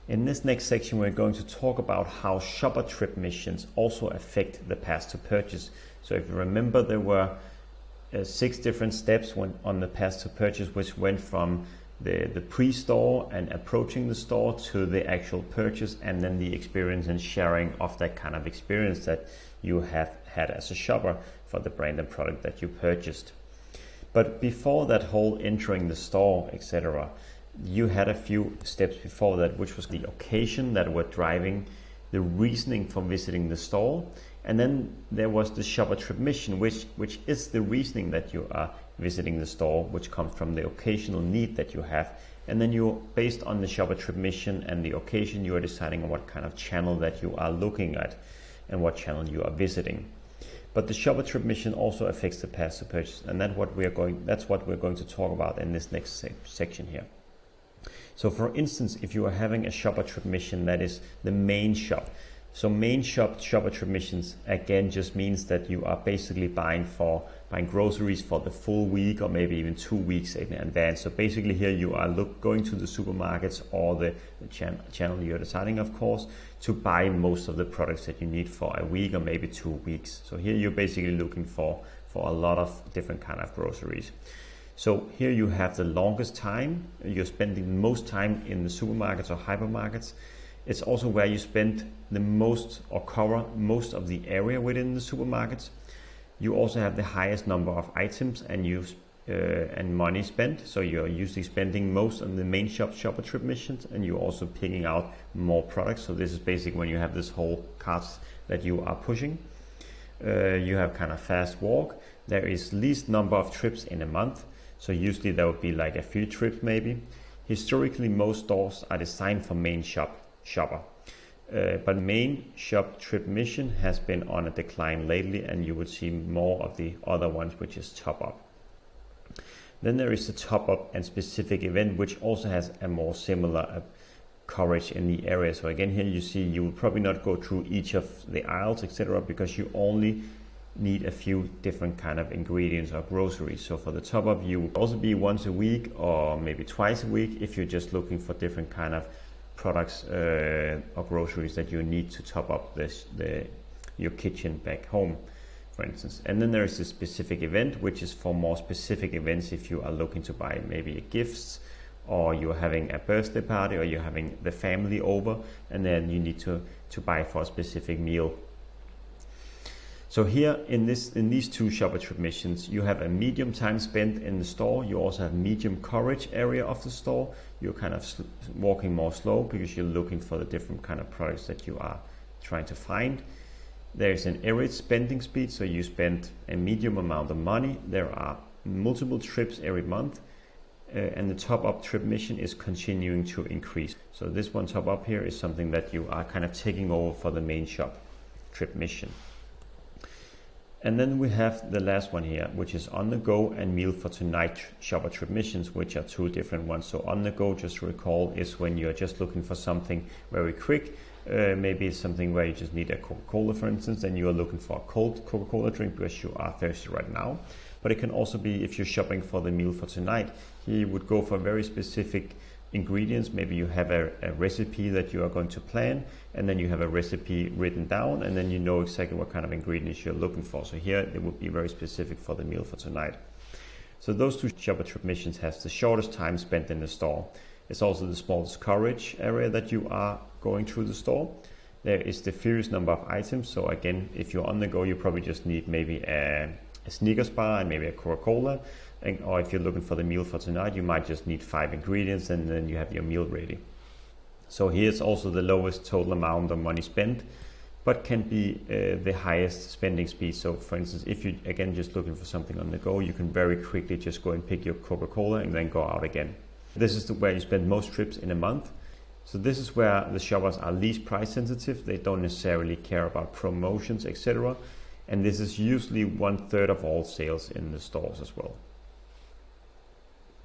In this next section, we're going to talk about how shopper trip missions also affect the path to purchase. So if you remember, there were 6 different steps on the path to purchase, which went from the pre-store and approaching the store to the actual purchase, and then the experience and sharing of that kind of experience that you have had as a shopper for the brand and product that you purchased. But before that whole entering the store, etc., you had a few steps before that, which was the occasion that were driving the reasoning for visiting the store. And then there was the shopper trip mission, which is the reasoning that you are visiting the store, which comes from the occasional need that you have. And then you, based on the shopper trip mission and the occasion, you are deciding on what kind of channel that you are looking at and what channel you are visiting. But the shopper trip mission also affects the path to purchase, and that's what we're going to talk about in this next section here. So for instance, if you are having a shopper trip mission that is the main shop. So main shop shopper trip missions again just means that you are basically buying groceries for the full week or maybe even 2 weeks in advance. So basically here you are going to the supermarkets or the channel you're deciding, of course, to buy most of the products that you need for a week or maybe 2 weeks. So here you're basically looking for a lot of different kind of groceries. So here you have the longest time. You're spending most time in the supermarkets or hypermarkets. It's also where you spend the most or cover most of the area within the supermarkets. You also have the highest number of items and money spent. So you're usually spending most on the main shopper trip missions, and you're also picking out more products. So this is basically when you have this whole cart that you are pushing. You have kind of fast walk. There is least number of trips in a month. So usually there would be like a few trips maybe. Historically, most stores are designed for main shopper. But main shop trip mission has been on a decline lately, and you would see more of the other ones, which is top up. Then there is the top up and specific event, which also has a more similar coverage in the area. So again, here you see you will probably not go through each of the aisles, etc., because you only need a few different kind of ingredients or groceries. So for the top up, you will also be once a week or maybe twice a week if you're just looking for different kind of products or groceries that you need to top up your kitchen back home, for instance. And then there is a specific event, which is for more specific events if you are looking to buy maybe gifts, or you're having a birthday party, or you're having the family over, and then you need to buy for a specific meal. So here in these 2 shopper trip missions, you have a medium time spent in the store. You also have medium coverage area of the store. You're kind of walking more slow because you're looking for the different kind of products that you are trying to find. There is an average spending speed, so you spend a medium amount of money. There are multiple trips every month, and the top up trip mission is continuing to increase. So this one top up here is something that you are kind of taking over for the main shop trip mission. And then we have the last one here, which is on the go and meal for tonight shopper trip missions, which are 2 different ones. So on the go, just to recall, is when you're just looking for something very quick. Maybe it's something where you just need a Coca-Cola, for instance, and you are looking for a cold Coca-Cola drink because you are thirsty right now. But it can also be if you're shopping for the meal for tonight. Here you would go for very specific ingredients. Maybe you have a recipe that you are going to plan, and then you have a recipe written down, and then you know exactly what kind of ingredients you're looking for. So here it would be very specific for the meal for tonight. So those 2 shopper trip missions has the shortest time spent in the store. It's also the smallest coverage area that you are going through the store. There is the fewest number of items. So again, if you're on the go, you probably just need maybe a Snickers bar and maybe a Coca-Cola. Or if you're looking for the meal for tonight, you might just need 5 ingredients, and then you have your meal ready. So here's also the lowest total amount of money spent, but can be the highest spending speed. So for instance, if you again just looking for something on the go, you can very quickly just go and pick your Coca-Cola and then go out again. This is where you spend most trips in a month. So this is where the shoppers are least price sensitive. They don't necessarily care about promotions, etc. And this is usually 1/3 of all sales in the stores as well.